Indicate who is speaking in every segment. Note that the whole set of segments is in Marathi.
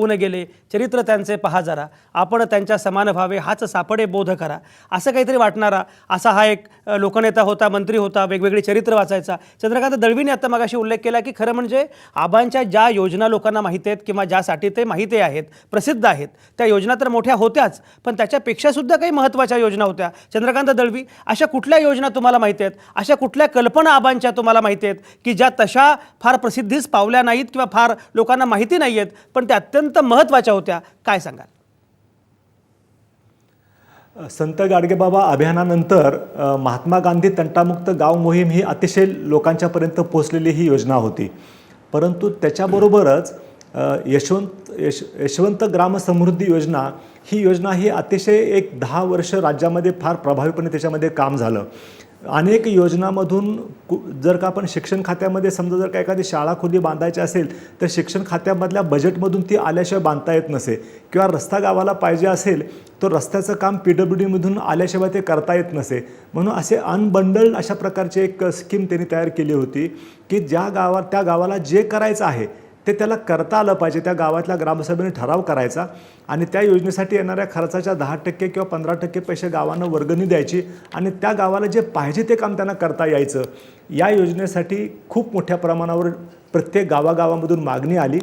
Speaker 1: होऊन गेले, चरित्र त्यांचे पहा जरा, आपण त्यांच्या समान व्हावे हाच सापडे बोध करा, असं काहीतरी वाटणारा असा हा एक लोकनेता होता, मंत्री होता, वेगवेगळी चरित्र वाचायचा. चंद्रकांत दळवीने आता मगाशी उल्लेख केला की खरं म्हणजे आबांच्या ज्या योजना लोकांना माहिती आहेत किंवा ज्यासाठी ते माहिती आहेत, प्रसिद्ध आहेत, त्या योजना तर मोठ्या होत्याच, पण त्याच्यापेक्षा सुद्धा काही महत्त्वाच्या योजना होत्या. चंद्रकांत दळवी, अशा कुठल्या योजना तुम्हाला माहिती आहेत, अशा कुठल्या कल्पना आबांच्या तुम्हाला माहिती आहेत की ज्या तशा फार प्रसिद्धीस पावल्या नाहीत किंवा फार लोकांना माहिती नाही आहेत, पण त्या अत्यंत महत्त्वाच्या होत्या, काय सांगाल?
Speaker 2: संत गाडगेबाबा अभियानानंतर महात्मा गांधी तंटामुक्त गाव मोहीम ही अतिशय लोकांच्यापर्यंत पोहोचलेली ही योजना होती. परंतु त्याच्याबरोबरच यशवंत ग्राम समृद्धी योजना ही योजना ही अतिशय एक 10 वर्ष राज्यामध्ये फार प्रभावीपणे त्याच्यामध्ये काम झालं. अनेक योजनांमधून जर का आपण शिक्षण खात्यामध्ये समजा जर का एखादी शाळा खोली बांधायची असेल तर शिक्षण खात्यामधल्या बजेटमधून ती आल्याशिवाय बांधता येत नसे, किंवा रस्ता गावाला पाहिजे असेल तो रस्त्याचं काम PWDमधून आल्याशिवाय ते करता येत नसे. म्हणून असे अनबंडल्ड अशा प्रकारची एक स्कीम त्यांनी तयार केली होती की त्या गावाला जे करायचं आहे ते त्याला करता आलं पाहिजे. त्या गावातल्या ग्रामसभेने ठराव करायचा आणि त्या योजनेसाठी येणाऱ्या खर्चाच्या 10% किंवा 15% पैसे गावानं वर्गणी द्यायची आणि त्या गावाला जे पाहिजे ते काम त्यांना करता यायचं. या योजनेसाठी खूप मोठ्या प्रमाणावर प्रत्येक गावागावामधून मागणी आली.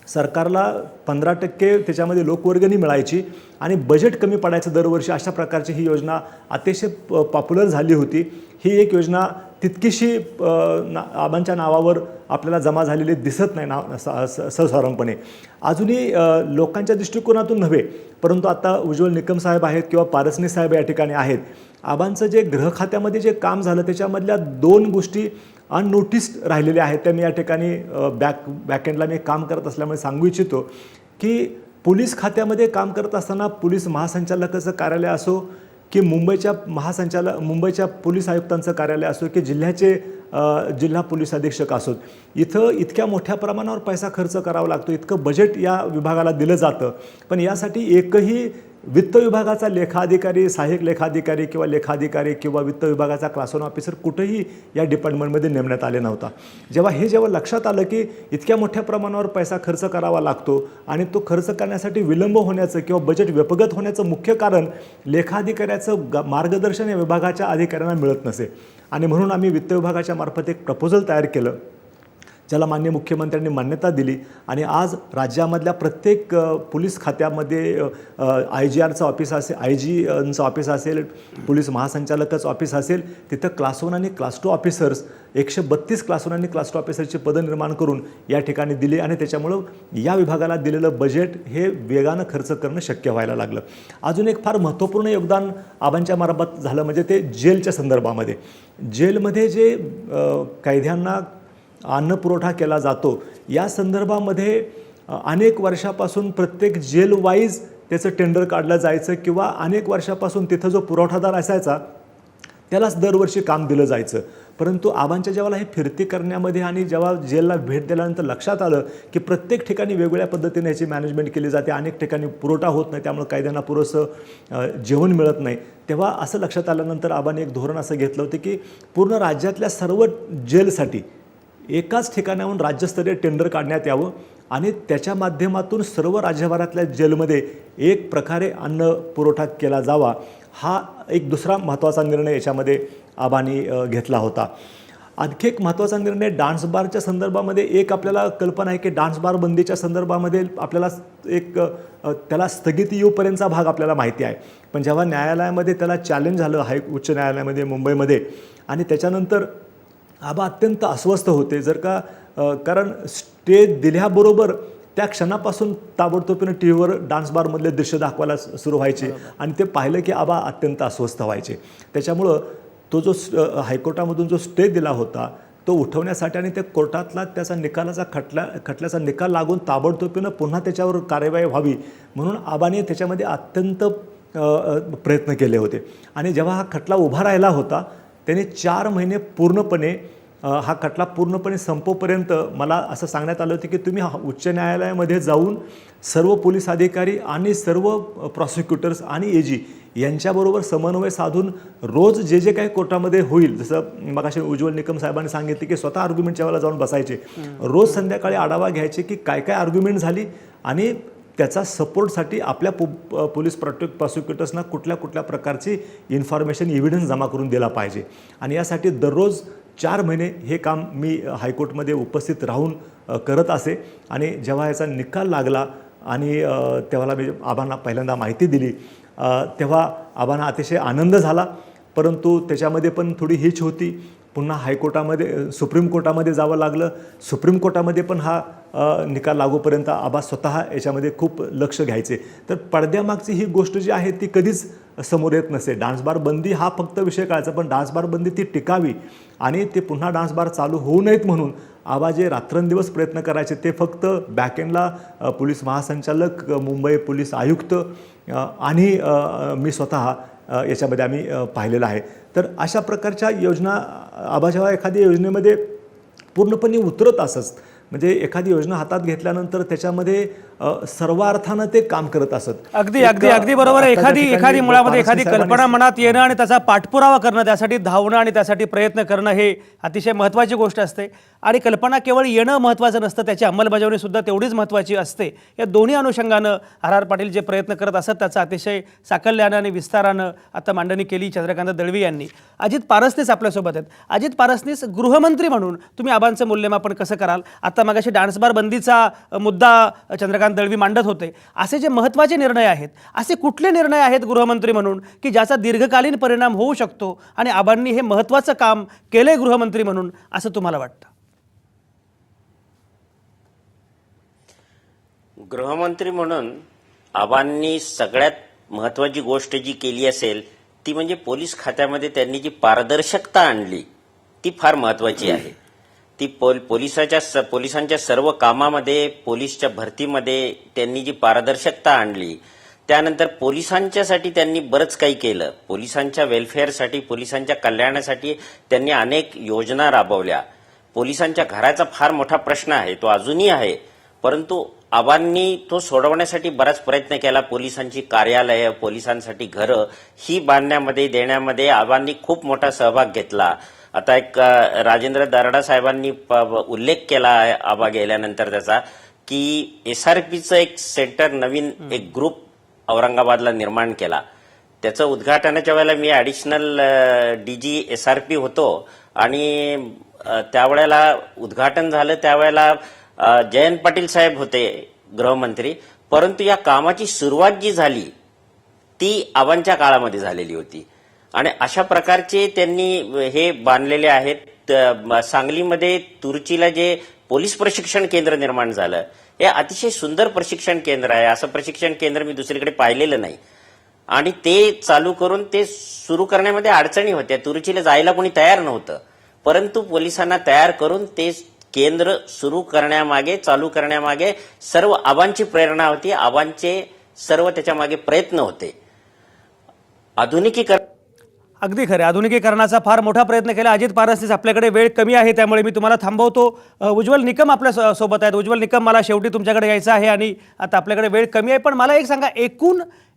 Speaker 2: सरकारला 15% त्याच्यामध्ये लोकवर्गणी मिळायची आणि बजेट कमी पडायचं दरवर्षी. अशा प्रकारची ही योजना अतिशय पॉप्युलर झाली होती. ही एक योजना तितकीशी आबांच्या नावावर आपल्याला जमा झालेली दिसत नाही सर्वसाधारणपणे. अजूनही लोकांच्या दृष्टिकोनातून नव्हे, परंतु आता उज्ज्वल निकम साहेब आहेत किंवा पारसनी साहेब या ठिकाणी आहेत. आबांचं जे गृह खात्यामध्ये जे काम झालं त्याच्यामधल्या 2 गोष्टी अननोटिस्ड राहिलेल्या आहेत. त्या मी या ठिकाणी बॅकएंडला मी काम करत असल्यामुळे सांगू इच्छितो की पोलीस खात्यामध्ये काम करत असताना पोलीस महासंचालकाचं कार्यालय असो की मुंबईच्या पोलीस आयुक्तांचं कार्यालय असो की जिल्हा पोलीस अधीक्षक असोत, इथं इतक्या मोठ्या प्रमाणावर पैसा खर्च करावा लागतो, इतकं बजेट या विभागाला दिलं जातं, पण यासाठी एकही वित्त विभागाचा लेखाधिकारी, सहाय्यक लेखाधिकारी किंवा वित्त विभागाचा क्लास 1 ऑफिसर कुठेही या डिपार्टमेंटमध्ये नेमण्यात आले नव्हता. जेव्हा लक्षात आलं की इतक्या मोठ्या प्रमाणावर पैसा खर्च करावा लागतो आणि तो खर्च करण्यासाठी विलंब होण्याचं किंवा बजेट व्यपगत होण्याचं मुख्य कारण लेखाधिकाऱ्याचं मार्गदर्शन या विभागाच्या अधिकाऱ्यांना मिळत नसे. आणि म्हणून आम्ही वित्त विभागाच्या मार्फत एक प्रपोजल तयार केलं, ज्याला माननीय मुख्यमंत्र्यांनी मान्यता दिली आणि आज राज्यामधल्या प्रत्येक पोलीस खात्यामध्ये IGRचं ऑफिस असेल, IGचं ऑफिस असेल, पोलीस महासंचालकाचं ऑफिस असेल, तिथं क्लास 1 आणि क्लास 2 ऑफिसर्स 132 क्लास 1 आणि क्लास 2 ऑफिसरची पदं निर्माण करून या ठिकाणी दिली आणि त्याच्यामुळं या विभागाला दिलेलं बजेट हे वेगानं खर्च करणं शक्य व्हायला लागलं. अजून एक फार महत्त्वपूर्ण योगदान आबांच्या मार्फत झालं म्हणजे ते जेलच्या संदर्भामध्ये. जेलमध्ये जे कैद्यांना अन्न पुरवठा केला जातो या संदर्भामध्ये अनेक वर्षापासून प्रत्येक जेल वाईज त्याचं टेंडर काढलं जायचं किंवा अनेक वर्षापासून तिथं जो पुरवठादार असायचा त्यालाच दरवर्षी काम दिलं जायचं. परंतु आबांच्या जेव्हा हे फिरती करण्यामध्ये आणि जेव्हा जेलला भेट दिल्यानंतर लक्षात आलं की प्रत्येक ठिकाणी वेगवेगळ्या पद्धतीने याची मॅनेजमेंट केली जाते, अनेक ठिकाणी पुरवठा होत नाही, त्यामुळे कैद्यांना पुरेसं जेवण मिळत नाही. तेव्हा असं लक्षात आल्यानंतर आबांनी एक धोरण असं घेतलं होतं की पूर्ण राज्यातल्या सर्व जेलसाठी एकाच ठिकाणाहून राज्यस्तरीय टेंडर काढण्यात यावं आणि त्याच्या माध्यमातून सर्व राज्यभरातल्या जेलमध्ये एक प्रकारे अन्न पुरवठा केला जावा. हा एक दुसरा महत्त्वाचा निर्णय याच्यामध्ये आबांनी घेतला होता. आणखी एक महत्त्वाचा निर्णय डान्स बारच्या संदर्भामध्ये एक आपल्याला कल्पना आहे की डान्स बार बंदीच्या संदर्भामध्ये आपल्याला एक त्याला स्थगिती येऊपर्यंतचा भाग आपल्याला माहिती आहे, पण जेव्हा न्यायालयामध्ये त्याला चॅलेंज झालं उच्च न्यायालयामध्ये मुंबईमध्ये आणि त्याच्यानंतर आबा अत्यंत अस्वस्थ होते. जर का कारण स्टे दिल्याबरोबर त्या क्षणापासून ताबडतोबीनं TVवर डान्स बारमधले दृश्य दाखवायला सुरू व्हायचे आणि ते पाहिलं की आबा अत्यंत अस्वस्थ व्हायचे. त्याच्यामुळं तो जो हायकोर्टामधून जो स्टे दिला होता तो उठवण्यासाठी आणि त्या कोर्टातला त्याचा खटल्याचा निकाल लागून ताबडतोबीनं पुन्हा त्याच्यावर कार्यवाही व्हावी म्हणून आबाने त्याच्यामध्ये अत्यंत प्रयत्न केले होते. आणि जेव्हा हा खटला उभा राहिला होता त्याने 4 महिने पूर्णपणे हा खटला पूर्णपणे संपोपर्यंत मला असं सांगण्यात आलं होतं की तुम्ही उच्च न्यायालयामध्ये जाऊन सर्व पोलीस अधिकारी आणि सर्व प्रॉसिक्युटर्स आणि AG यांच्याबरोबर समन्वय साधून रोज जे जे काही कोर्टामध्ये होईल, जसं मगाशी उज्ज्वल निकम साहेबांनी सांगितले की स्वतः आर्ग्युमेंटच्या वेळेला जाऊन बसायचे, रोज संध्याकाळी आढावा घ्यायचे की काय काय आर्ग्युमेंट झाली आणि त्याचा सपोर्टसाठी आपल्या पोलीस प्रॉसिक्युटर्सना कुठल्या प्रकारची इन्फॉर्मेशन एव्हिडन्स जमा करून दिला पाहिजे. आणि यासाठी दररोज 4 महिने हे काम मी हायकोर्टमध्ये उपस्थित राहून करत असे. आणि जेव्हा याचा निकाल लागला आणि तेव्हा मी आबांना पहिल्यांदा माहिती दिली, तेव्हा आबांना अतिशय आनंद झाला. परंतु त्याच्यामध्ये पण थोडी हिच होती. पुन्हा हायकोर्टामध्ये सुप्रीम कोर्टामध्ये जावं लागलं. सुप्रीम कोर्टामध्ये पण हा निकाल लागूपर्यंत आबा स्वतः याच्यामध्ये खूप लक्ष घ्यायचे. तर पडद्यामागची ही गोष्ट जी आहे ती कधीच समोर येत नसे. डान्सबार बंदी हा फक्त विषय कळायचा, पण डान्सबार बंदी ती टिकावी आणि ते पुन्हा डान्सबार चालू होऊ नयेत म्हणून आबा जे रात्रंदिवस प्रयत्न करायचे ते फक्त बॅकएंडला पोलीस महासंचालक, मुंबई पोलीस आयुक्त आणि मी स्वतः याच्यामध्ये आम्ही पाहिलेलं आहे. तर अशा प्रकारच्या योजना आबा जेव्हा एखाद्या योजनेमध्ये पूर्णपणे उतरत असत, म्हणजे एखादी योजना हातात घेतल्यानंतर त्याच्यामध्ये सर्वार्थानं ते काम करत असत.
Speaker 1: अगदी अगदी अगदी बरोबर आहे. एखादी मुळामध्ये एखादी कल्पना मनात येणं आणि त्याचा पाठपुरावा करणं, त्यासाठी धावणं आणि त्यासाठी प्रयत्न करणं हे अतिशय महत्त्वाची गोष्ट असते. आणि कल्पना केवळ येणं महत्त्वाचं नसतं, त्याची अंमलबजावणी सुद्धा तेवढीच महत्त्वाची असते. या दोन्ही अनुषंगानं आर पाटील जे प्रयत्न करत असत त्याचं अतिशय साकल्यानं आणि विस्तारानं आता मांडणी केली चंद्रकांत दळवी यांनी. अजित पारसनीस आपल्यासोबत आहेत. अजित पारसनीस, गृहमंत्री म्हणून तुम्ही आबांचं मूल्यमापन कसं कराल? आता मगाशी डान्सबार बंदीचा मुद्दा चंद्रकांत दळवी मांडत होते. असे जे महत्त्वाचे निर्णय आहेत, असे कुठले निर्णय आहेत गृहमंत्री म्हणून की ज्याचा दीर्घकालीन परिणाम होऊ शकतो आणि आबांनी हे महत्त्वाचं काम केलंय गृहमंत्री म्हणून असं तुम्हाला वाटतं?
Speaker 3: गृहमंत्री म्हणून आबांनी सगळ्यात महत्त्वाची गोष्ट जी केली असेल ती म्हणजे पोलीस खात्यामध्ये त्यांनी जी पारदर्शकता आणली ती फार महत्त्वाची आहे. ती पोलिसांच्या सर्व कामामध्ये, पोलीसच्या भरतीमध्ये त्यांनी जी पारदर्शकता आणली, त्यानंतर पोलिसांच्यासाठी त्यांनी बरंच काही केलं. पोलिसांच्या वेलफेअरसाठी, पोलिसांच्या कल्याणासाठी त्यांनी अनेक योजना राबवल्या. पोलिसांच्या घराचा फार मोठा प्रश्न आहे, तो अजूनही आहे, परंतु आबांनी तो सोडवण्यासाठी बराच प्रयत्न केला. पोलिसांची कार्यालय, पोलिसांसाठी घरं ही बांधण्यामध्ये, देण्यामध्ये आबांनी खूप मोठा सहभाग घेतला. आता एक राजेंद्र दराडा साहेबांनी उल्लेख केला आहे आबा गेल्यानंतर त्याचा, की SRPचं एक सेंटर, नवीन एक ग्रुप औरंगाबादला निर्माण केला. त्याचं उद्घाटनाच्या वेळेला मी ॲडिशनल DG SRP होतो आणि त्यावेळेला उद्घाटन झालं, त्यावेळेला जयंत पाटील साहेब होते गृहमंत्री. परंतु या कामाची सुरुवात जी झाली ती आबांच्या काळामध्ये झालेली होती आणि अशा प्रकारचे त्यांनी हे बांधलेले आहेत. सांगलीमध्ये तुर्चीला जे पोलीस प्रशिक्षण केंद्र निर्माण झालं, हे अतिशय सुंदर प्रशिक्षण केंद्र आहे. असं प्रशिक्षण केंद्र मी दुसरीकडे पाहिलेलं नाही. आणि ते चालू करून ते सुरू करण्यामध्ये अडचणी होत्या. तुर्चीला जायला कोणी तयार नव्हतं, परंतु पोलिसांना तयार करून ते केंद्र सुरू करण्यामागे, चालू करण्यामागे सर्व आबांची प्रेरणा होती. आबांचे सर्व त्याच्यामागे प्रयत्न होते. आधुनिकीकरण
Speaker 1: अगदी खरं, आधुनिकीकरणाचा फार मोठा प्रयत्न केला. अजित पारसनीस, आपल्याकडे वेळ कमी आहे त्यामुळे मी तुम्हाला थांबवतो. उज्ज्वल निकम आपल्या सोबत आहेत. उज्ज्वल निकम, मला शेवटी तुमच्याकडे यायचं आहे आणि आता आपल्याकडे वेळ कमी आहे, पण मला एक सांगा,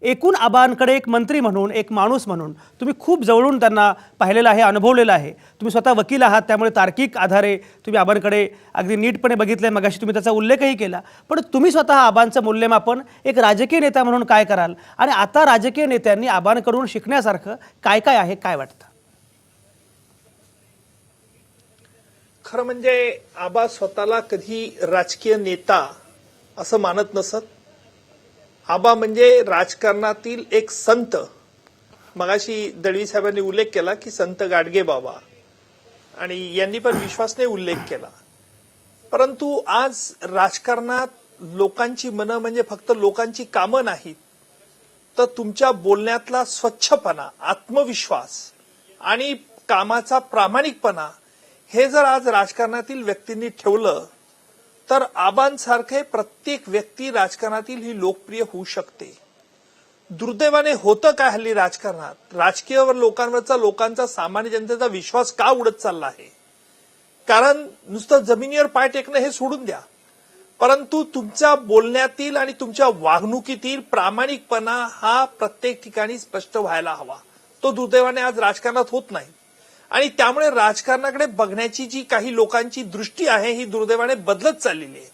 Speaker 1: एकूण आबांकडे एक मंत्री म्हणून, एक माणूस म्हणून तुम्ही खूप जवळून त्यांना पाहिलेलं आहे, अनुभवलेलं आहे. तुम्ही स्वतः वकील आहात, त्यामुळे तार्किक आधारे तुम्ही आबांकडे अगदी नीटपणे बघितलंय. मगाशी तुम्ही त्याचा उल्लेखही केला, पण तुम्ही स्वतः आबांचं मूल्यमापन एक राजकीय नेता म्हणून काय कराल? आणि आता राजकीय नेत्यांनी आबांकडून शिकण्यासारखं काय काय आहे, काय वाटतं?
Speaker 4: खरं म्हणजे आबा स्वतःला कधी राजकीय नेता असं मानत नसत. आबा म्हणजे राजकारणातील एक संत. मगाशी दळवी साहेबांनी उल्लेख केला की संत गाडगे बाबा, आणि यांनी पण विश्वासने उल्लेख केला. परंतु आज राजकारणात लोकांची मनं म्हणजे फक्त लोकांची कामं नाहीत, तर तुमच्या बोलण्यातला स्वच्छपणा, आत्मविश्वास आणि कामाचा प्रामाणिकपणा हे जर आज राजकारणातील व्यक्तींनी ठेवलं तर आबांसारखे प्रत्येक व्यक्ती राजकारणातील ही लोकप्रिय होऊ शकते. दुर्दैवाने होतं काय हल्ली राजकारणात, राजकीय लोकांवरचा लोकांचा, सामान्य जनतेचा विश्वास का उडत चालला आहे? कारण नुसतं जमिनीवर पाय टेकणं हे सोडून द्या, परंतु तुमच्या बोलण्यातील आणि तुमच्या वागणुकीतील प्रामाणिकपणा हा प्रत्येक ठिकाणी स्पष्ट व्हायला हवा. तो दुर्दैवाने आज राजकारणात होत नाही आणि त्यामुळे राजकारणाकडे बघण्याची जी काही लोकांची दृष्टी आहे ही दुर्दैवाने बदलत चाललेली आहे.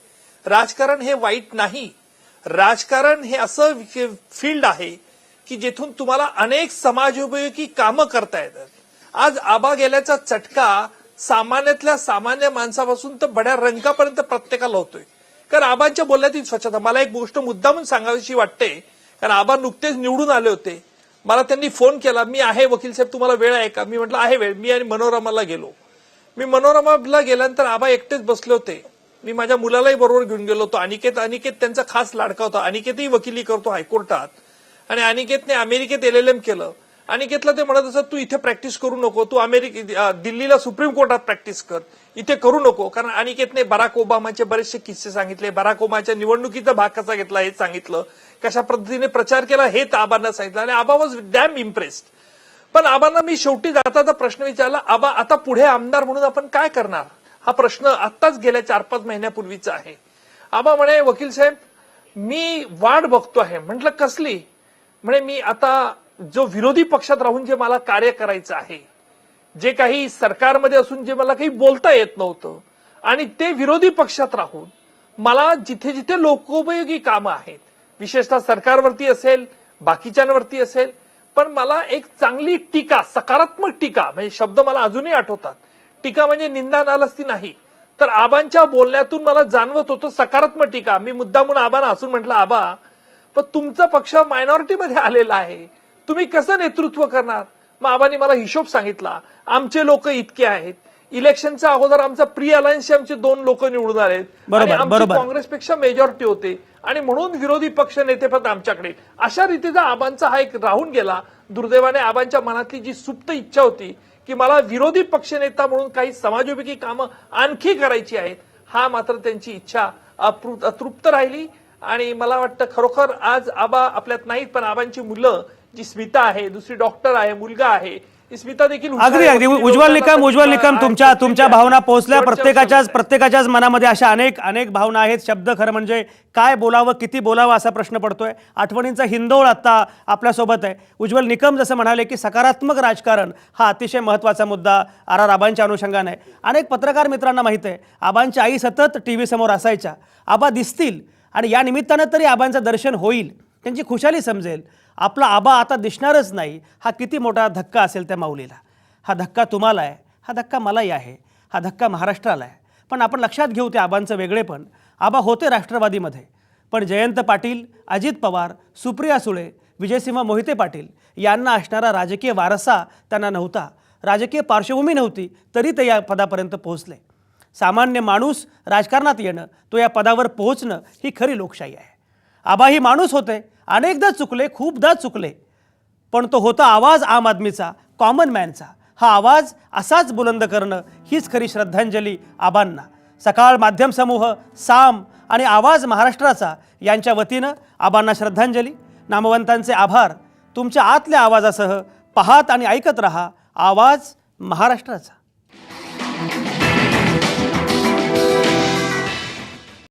Speaker 4: राजकारण हे वाईट नाही, राजकारण हे असं फील्ड आहे की जिथून तुम्हाला अनेक समाजोपयोगी कामं करता येतात. आज आबा गेल्याचा चटका सामान्यातल्या सामान्य माणसापासून तर बड्या रंकापर्यंत प्रत्येकाला होतोय. कारण आबांच्या बोलण्यातील स्वच्छता, मला एक गोष्ट मुद्दामून सांगावीशी वाटते. कारण आबा नुकतेच निवडून आले होते. मला त्यांनी फोन केला, मी आहे वकील साहेब, तुम्हाला वेळ आहे का? मी म्हटलं आहे वेळ. मी आणि मनोरमाला गेलो. मी मनोरमाला गेल्यानंतर आबा एकटेच बसले होते. मी माझ्या मुलालाही बरोबर घेऊन गेलो होतो. अनिकेत त्यांचा खास लाडका होता. अनिकेतही वकिली करतो हायकोर्टात आणि अनिकेतने अमेरिकेत LLM केलं. अनिकेतला ते म्हणत असत, तू इथे प्रॅक्टिस करू नको, तू दिल्लीला सुप्रीम कोर्टात प्रॅक्टिस कर, इथे करू नको. कारण अनिकेतने बराक ओबामाचे बरेचसे किस्से सांगितले, बराक ओबामाच्या निवडणुकीचा भाग कसा घेतला हे सांगितलं, कशा पद्धतीने प्रचार केला हे आबांना सांगितलं आणि आबा वॉज डॅम इम्प्रेस्ड. पण आबांना मी शेवटी जाता प्रश्न विचारला, आबा आता पुढे आमदार म्हणून आपण काय करणार? हा प्रश्न आत्ताच गेल्या 4-5 महिन्यापूर्वीचा आहे. आबा म्हणे, वकील साहेब मी वाट बघतो आहे. म्हटलं कसली? म्हणे मी आता जो विरोधी पक्षात राहून जे मला कार्य करायचं आहे, जे काही सरकारमध्ये असून जे मला काही बोलता येत नव्हतं आणि ते विरोधी पक्षात राहून मला जिथे जिथे लोकोपयोगी कामं आहेत, विशेषतः सरकारवरती असेल, बाकीच्यांवरती असेल, पण मला एक चांगली टीका, सकारात्मक टीका, म्हणजे शब्द मला अजूनही आठवतात. टीका म्हणजे निंदा नालस्ती नाही, तर आबांच्या बोलण्यातून मला जाणवत होतं सकारात्मक टीका. मी मुद्दामून आबांना हसून म्हटलं, आबा पण तुमचा पक्ष मायनॉरिटीमध्ये आलेला आहे, तुम्ही कसं नेतृत्व करणार? मग आबांनी मला हिशोब सांगितला, आमचे लोक इतके आहेत, इलेक्शनच्या अगोदर आमचा प्री अलायन्सचे आमचे 2 लोक निवडून आलेत आणि आमची काँग्रेसपेक्षा मेजॉरिटी होते आणि म्हणून विरोधी पक्ष नेतेपद आमच्याकडे. अशा रीतीचा आबांचा हा एक राहून गेला. दुर्दैवाने आबांच्या मनातली जी सुप्त इच्छा होती की मला विरोधी पक्षनेता म्हणून काही समाजोपयोगी कामं आणखी करायची आहेत, हा मात्र त्यांची इच्छा अतृप्त राहिली. आणि मला वाटतं खरोखर आज आबा आपल्यात नाहीत, पण आबांची मुलं जी स्मिता आहे, दुसरी डॉक्टर आहे, मुलगा आहे, स्मिता देखील
Speaker 1: अगदी उज्ज्वल निकम तुमच्या भावना पोहोचल्या. प्रत्येकाच्याच मनामध्ये अशा अनेक भावना आहेत. शब्द खरं म्हणजे काय बोलावं, किती बोलावं असा प्रश्न पडतोय. आठवणींचा हिंदोळ आता आपल्यासोबत आहे. उज्ज्वल निकम जसं म्हणाले की सकारात्मक राजकारण हा अतिशय महत्त्वाचा मुद्दा आबांच्या अनुषंगाने आहे. अनेक पत्रकार मित्रांना माहिती आहे, आबांची आई सतत TV समोर असायच्या. आबा दिसतील आणि या निमित्तानं तरी आबांचं दर्शन होईल, त्यांची खुशाली समजेल. आपला आबा आता दिसणारच नाही, हा किती मोठा धक्का असेल त्या माऊलीला. हा धक्का तुम्हाला आहे, हा धक्का मलाही आहे, हा धक्का महाराष्ट्राला आहे. पण आपण लक्षात घेऊ त्या आबांचं वेगळेपण. आबा होते राष्ट्रवादीमध्ये, पण जयंत पाटील, अजित पवार, सुप्रिया सुळे, विजयसिंह मोहिते पाटील यांना असणारा राजकीय वारसा त्यांना नव्हता, राजकीय पार्श्वभूमी नव्हती, तरी ते या पदापर्यंत पोहोचले. सामान्य माणूस राजकारणात येणं, तो या पदावर पोहोचणं ही खरी लोकशाही आहे. आबा ही माणूस होते, अनेकदा चुकले, खूपदा चुकले, पण तो होता आवाज आम आदमीचा, कॉमन मॅनचा. हा आवाज असाच बुलंद करणं हीच खरी श्रद्धांजली आबांना. सकाळ माध्यम समूह, साम आणि आवाज महाराष्ट्राचा यांच्या वतीनं आबांना श्रद्धांजली. नामवंतांचे आभार. तुमच्या आतल्या आवाजासह पाहत आणि ऐकत रहा आवाज महाराष्ट्राचा.